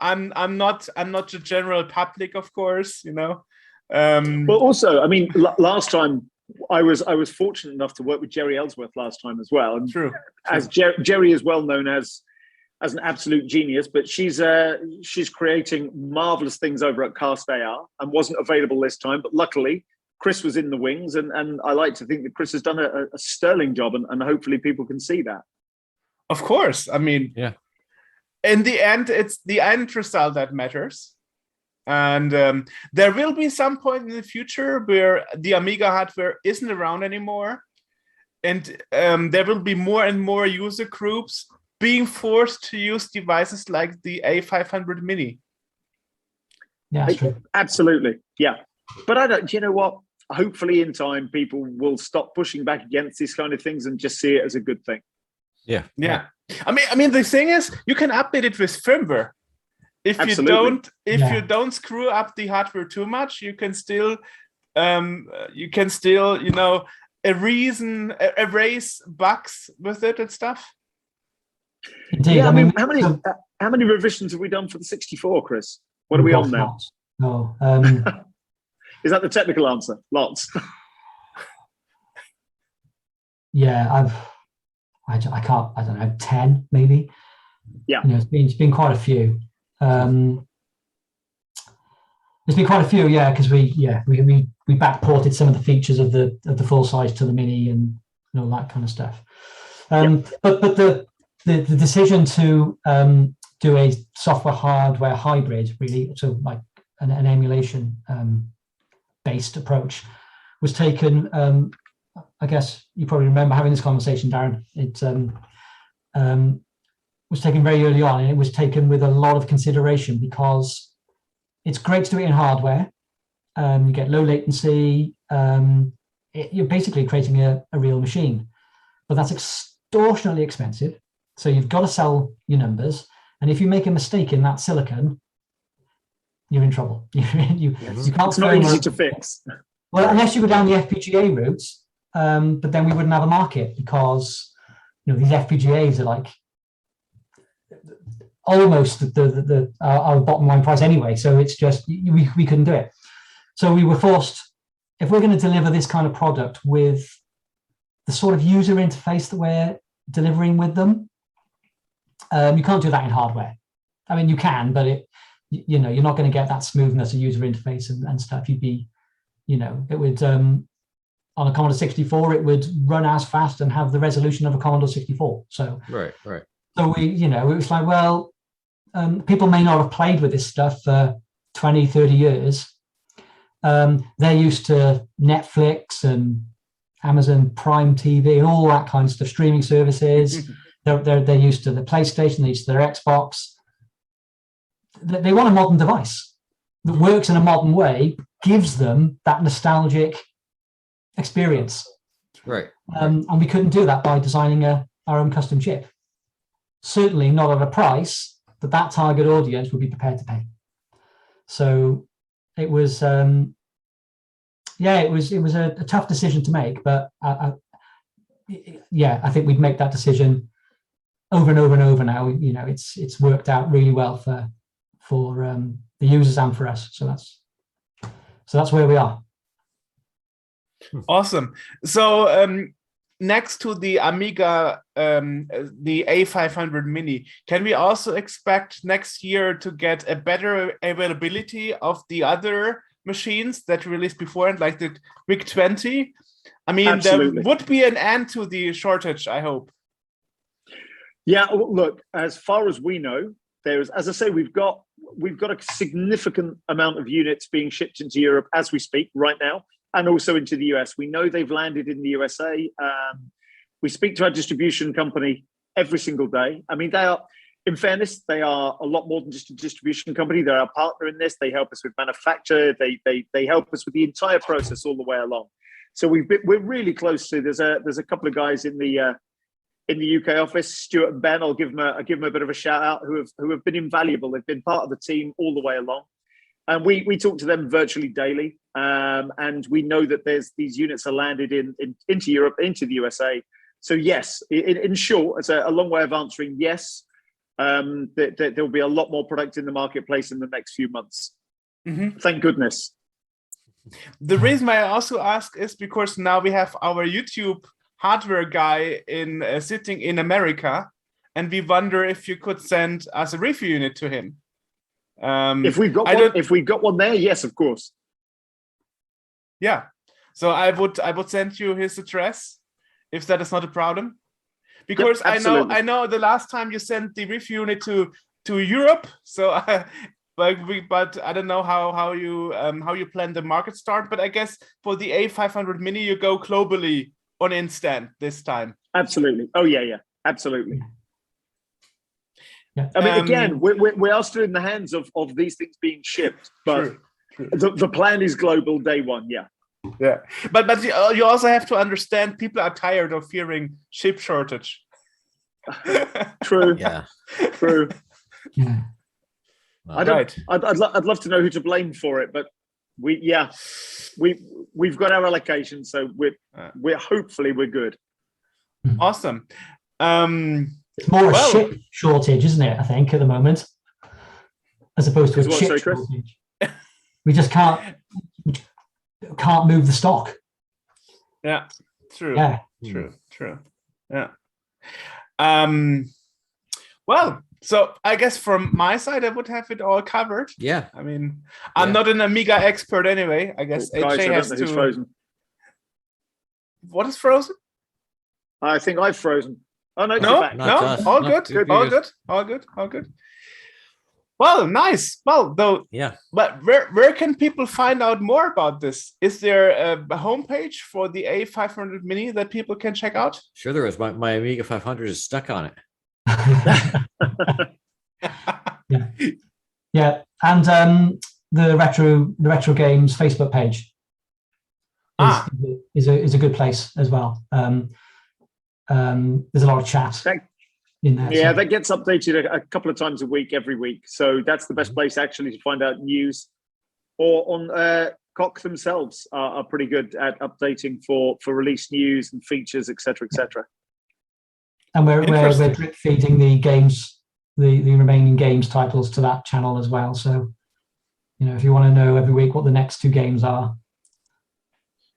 S3: I'm not the general public, of course.
S4: Well, also, last time I was fortunate enough to work with Jerry Ellsworth last time as well. And
S3: True.
S4: As Jerry is well known as an absolute genius, but she's creating marvelous things over at Cast AR and wasn't available this time. But luckily, Chris was in the wings, and I like to think that Chris has done a sterling job, and hopefully people can see that.
S3: Of course. Yeah. In the end, it's the end result that matters. And there will be some point in the future where the Amiga hardware isn't around anymore. And there will be more and more user groups being forced to use devices like the A500 Mini.
S5: Yeah, that's true.
S4: Absolutely. Yeah. But do you know what? Hopefully in time, people will stop pushing back against these kind of things and just see it as a good thing.
S3: Yeah. The thing is, you can update it with firmware. If you don't screw up the hardware too much, you can still erase bugs with it and stuff.
S5: Indeed.
S4: Yeah, how many revisions have we done for the 64, Chris? What are we on now?
S5: No.
S4: Is that the technical answer? Lots.
S5: yeah, I can't, I don't know, 10 maybe.
S4: Yeah.
S5: It's been quite a few. There's been quite a few, yeah, because we backported some of the features of the full size to the Mini and all that kind of stuff. But the decision to do a software hardware hybrid, really, so like an emulation based approach, was taken. I guess you probably remember having this conversation, Darren. It was taken very early on, and it was taken with a lot of consideration because it's great to do it in hardware. You get low latency. You're basically creating a real machine, but that's extortionately expensive. So you've got to sell your numbers, and if you make a mistake in that silicon, you're in trouble. You can't.
S4: It's not easy to fix.
S5: Well, unless you go down the FPGA route, but then we wouldn't have a market because these FPGAs are like almost our bottom line price anyway. So it's just we couldn't do it. So we were forced, if we're going to deliver this kind of product with the sort of user interface that we're delivering with them, you can't do that in hardware. I mean, you can, but you're not going to get that smoothness of user interface and stuff. You'd be, it would on a Commodore 64, it would run as fast and have the resolution of a Commodore 64. So
S2: right.
S5: So it was like, well, people may not have played with this stuff for 20, 30 years. They're used to Netflix and Amazon Prime TV and all that kind of stuff, streaming services. They're used to the PlayStation, they're used to their Xbox. They want a modern device that works in a modern way, gives them that nostalgic experience.
S2: Right.
S5: And we couldn't do that by designing our own custom chip. Certainly not at a price that target audience would be prepared to pay. So it was, it was a tough decision to make, but I think we'd make that decision over and over and over now. It's worked out really well for the users and for us. So that's where we are.
S3: Awesome. So next to the Amiga, the A500 Mini, can we also expect next year to get a better availability of the other machines that released beforehand, like the VIC-20? I mean,
S4: Absolutely.
S3: There would be an end to the shortage, I hope.
S4: Yeah, look, as far as we know, there's, as I say, we've got a significant amount of units being shipped into Europe as we speak right now, and also into the US. We know they've landed in the USA. We speak to our distribution company every single day. I mean, in fairness, they are a lot more than just a distribution company. They're our partner in this. They help us with manufacture. They help us with the entire process all the way along. So we're really close to. There's a couple of guys in the UK office, Stuart and Ben. I'll give them a bit of a shout out who have been invaluable. They've been part of the team all the way along. And we talk to them virtually daily, and we know that these units are landed into Europe, into the USA. So yes, in short, it's a long way of answering yes. There'll be a lot more product in the marketplace in the next few months. Mm-hmm. Thank goodness.
S3: The reason why I also ask is because now we have our YouTube hardware guy sitting in America, and we wonder if you could send us a review unit to him.
S4: If we've got one there, yes, of course.
S3: Yeah, so I would send you his address if that is not a problem, because yep, I know the last time you sent the review unit to Europe, so but I don't know how you plan the market start. But I guess for the A500 Mini you go globally on instant this time.
S4: Absolutely. Oh yeah, absolutely. Yeah. I mean, again, we are still in the hands of these things being shipped, but true. The plan is global day one. Yeah.
S3: Yeah, but you also have to understand people are tired of hearing chip shortage.
S4: True.
S2: Yeah.
S4: True.
S5: Yeah.
S4: I'd love to know who to blame for it, but we've got our allocation, so we're hopefully we're good.
S3: Awesome.
S5: It's more a ship shortage, isn't it? I think at the moment, as opposed to a chip shortage. We just can't move the stock.
S3: Yeah, true.
S5: Yeah,
S3: True. Yeah. Well, so I guess from my side, I would have it all covered.
S2: Yeah.
S3: I mean, I'm not an Amiga expert anyway. I guess
S4: guys,
S3: AJ
S4: I
S3: has
S4: don't know who's
S3: to.
S4: frozen.
S3: What is frozen?
S4: I think I've frozen. Oh no,
S3: No,
S4: you're back.
S3: no,
S2: us.
S3: all
S2: No,
S3: good,
S2: you're
S3: all
S2: good.
S3: good, all good. Well, nice. Well, though.
S2: Yeah.
S3: But where can people find out more about this? Is there a homepage for the A500 Mini that people can check out?
S2: Sure, there is. My Amiga 500 is stuck on it.
S5: Yeah, and the retro games Facebook page is a good place as well. There's a lot of chat in there.
S4: Yeah, that gets updated a couple of times a week, every week. So that's the best place actually to find out news. Or on Coq themselves are pretty good at updating for release news and features, etc., etc.
S5: And we're drip feeding the games, the remaining games titles to that channel as well. So, if you want to know every week what the next 2 games are.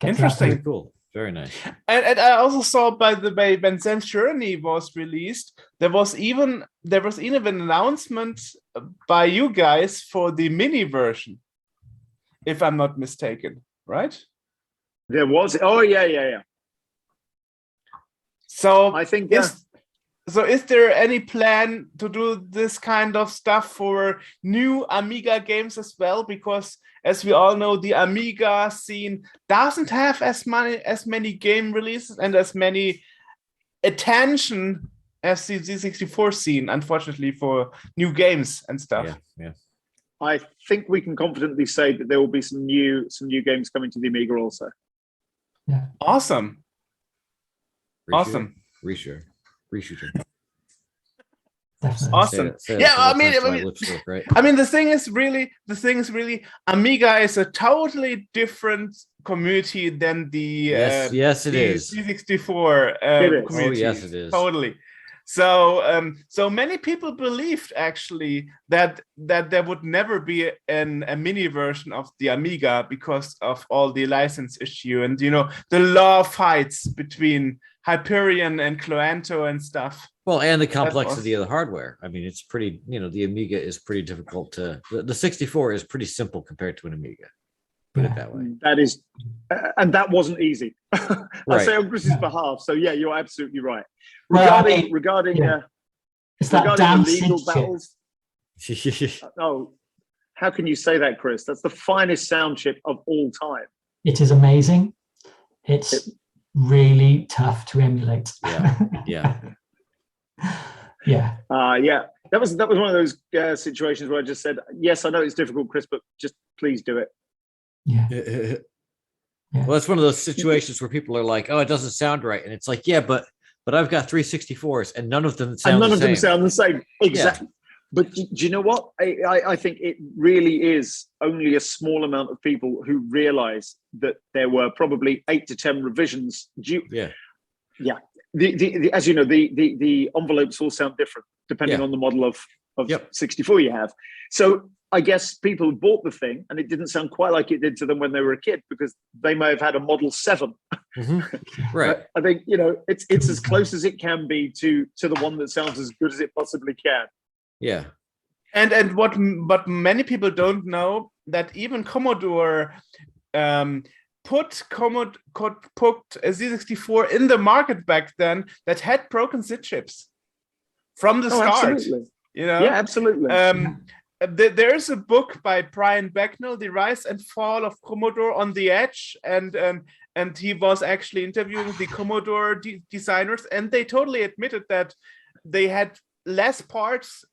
S3: Interesting.
S2: Cool. Very nice.
S3: And I also saw, by the way, when Sam's Journey was released, there was even an announcement by you guys for the mini version, if I'm not mistaken, right?
S4: There was. Oh yeah.
S3: So
S4: I think
S3: is there any plan to do this kind of stuff for new Amiga games as well? Because as we all know, the Amiga scene doesn't have as many game releases and as many attention as the Z64 scene, unfortunately, for new games and stuff.
S2: Yeah.
S4: I think we can confidently say that there will be some new games coming to the Amiga also.
S5: Yeah.
S3: Awesome.
S2: Reshooter.
S5: Definitely.
S3: Awesome.
S2: Say
S3: Yeah,
S2: I
S3: mean, the thing is really, Amiga is a totally different community than the
S2: yes, it is.
S3: C64 community.
S2: Oh, yes, it is.
S3: Totally. So many people believed actually that there would never be a mini version of the Amiga because of all the license issue and the law fights between Hyperion and Cloanto and stuff.
S2: Well, and the complexity of the hardware. I mean, it's pretty. The Amiga is pretty difficult to. The 64 is pretty simple compared to an Amiga. Put it that way.
S4: That is, and that wasn't easy. I'll say on Chris's
S5: Yeah.
S4: behalf. So yeah, you're absolutely right.
S5: Well,
S4: Regarding
S5: it's that
S4: regarding
S5: damn
S4: the legal
S5: SID chip.
S4: battles. Oh, how can you say that, Chris? That's the finest sound chip of all time.
S5: It is amazing. It's really tough to emulate.
S2: Yeah.
S5: Yeah.
S4: That was one of those situations where I just said, yes, I know it's difficult, Chris, but just please do it.
S5: Yeah.
S2: Well, it's one of those situations where people are like, "Oh, it doesn't sound right," and it's like, "Yeah, but I've got 364s, and none of them sound
S4: the same." Exactly. Yeah. But do you know what? I think it really is only a small amount of people who realize that there were probably 8 to 10 revisions due.
S2: Yeah.
S4: As you know, the envelopes all sound different depending on the model of 64 you have. So I guess people bought the thing and it didn't sound quite like it did to them when they were a kid because they may have had a Model 7.
S2: Mm-hmm. Right.
S4: I think it's as close as it can be to the one that sounds as good as it possibly can.
S2: Yeah.
S3: And what many people don't know, that even Commodore put a Z64 in the market back then that had broken SID chips from the start.
S4: Absolutely.
S3: Yeah,
S4: absolutely.
S3: There's a book by Brian Becknell, The Rise and Fall of Commodore on the Edge, and he was actually interviewing the Commodore designers, and they totally admitted that they had less parts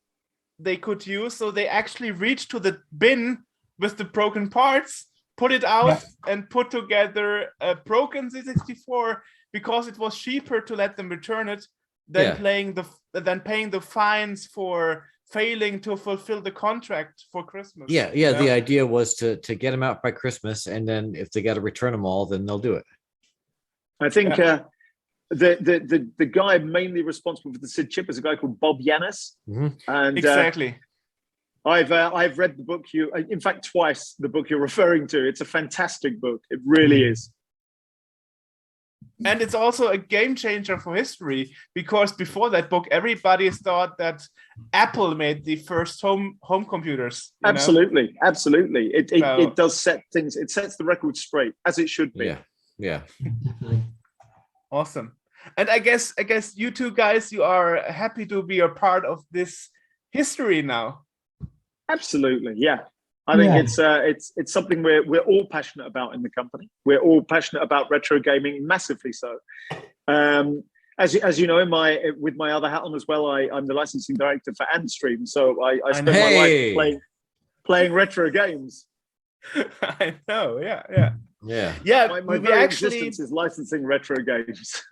S3: they could use, so they actually reached to the bin with the broken parts, put it out, and put together a broken Z64 because it was cheaper to let them return it than paying the fines for failing to fulfill the contract for Christmas.
S2: Yeah. The idea was to get them out by Christmas, and then if they got to return them all, then they'll do it.
S4: I think the guy mainly responsible for the SID chip is a guy called Bob Yanis.
S2: Mm-hmm.
S4: And
S3: exactly.
S4: I've read the book in fact twice, the book you're referring to. It's a fantastic book. It really is.
S3: And it's also a game changer for history, because before that book, everybody thought that Apple made the first home computers.
S4: Absolutely. It does set things. It sets the record straight, as it should be.
S2: Yeah.
S5: Definitely.
S3: Awesome. And I guess you two guys, you are happy to be a part of this history now.
S4: Absolutely, yeah. I think it's something we're all passionate about in the company. We're all passionate about retro gaming, massively so. As you know, with my other hat on as well, I'm the licensing director for Andstream, so I spend my life playing retro games.
S3: I know, yeah.
S4: My very existence is licensing retro games.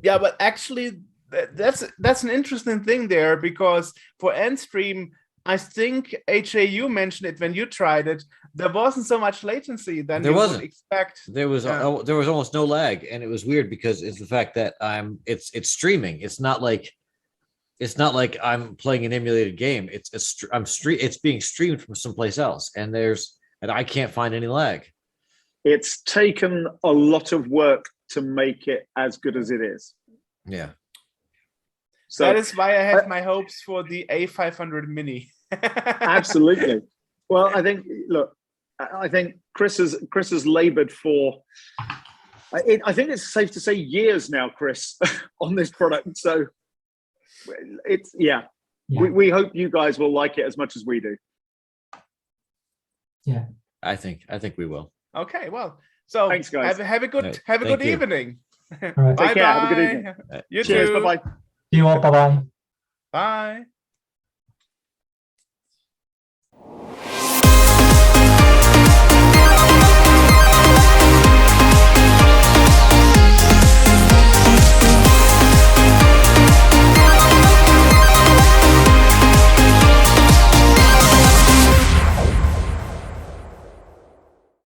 S3: Yeah, but actually, that's an interesting thing there, because for Andstream, I think, AJ, you mentioned it when you tried it. There wasn't so much latency than you would expect.
S2: There was almost no lag, and it was weird because it's the fact that it's streaming. It's not like I'm playing an emulated game. It's being streamed from someplace else, and I can't find any lag.
S4: It's taken a lot of work to make it as good as it is.
S2: Yeah.
S3: So that is why I have my hopes for the A500 Mini.
S4: Absolutely. Well, I think Chris has labored for, I think it's safe to say, years now, Chris, on this product. So it's, we hope you guys will like it as much as we do.
S5: Yeah.
S2: I think we will.
S3: Okay, well, so
S4: thanks, guys.
S3: Have a good evening.
S5: All right.
S4: Take care. Have a good evening.
S3: You
S4: Cheers.
S3: too.
S4: Bye-bye.
S5: See you all. Bye-bye.
S3: Bye.